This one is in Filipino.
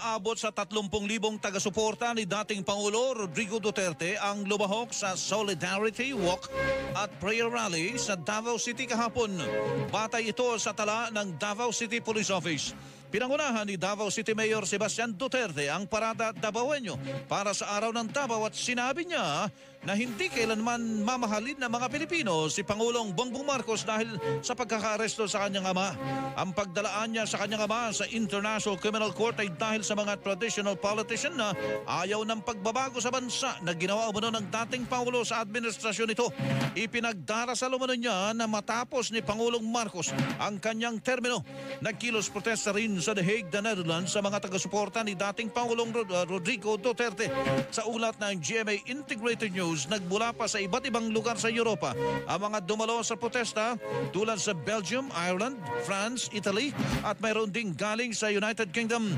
Umaabot sa 30,000 taga-suporta ni dating Pangulo Rodrigo Duterte ang lumahok sa Solidarity Walk at Prayer Rally sa Davao City kahapon. Batay ito sa tala ng Davao City Police Office. Pinangunahan ni Davao City Mayor Sebastian Duterte ang parada Davaoenyo para sa araw ng Davao at sinabi niya na hindi kailanman mamahalin ng mga Pilipino si Pangulong Bongbong Marcos dahil sa pagkakaaresto sa kanyang ama. Ang pagdalaan niya sa kanyang ama sa International Criminal Court ay dahil sa mga traditional politician na ayaw ng pagbabago sa bansa na ginawa umano ng dating Pangulo sa administrasyon nito. Ipinagdarasal umano niya na matapos ni Pangulong Marcos ang kanyang termino. Nagkilos protesta rin sa The Hague, the Netherlands sa mga taga-suporta ni dating Pangulong Rodrigo Duterte. Sa ulat ng GMA Integrated News, nagmula pa sa iba't ibang lugar sa Europa ang mga dumalo sa protesta tulad sa Belgium, Ireland, France, Italy at mayroon ding galing sa United Kingdom.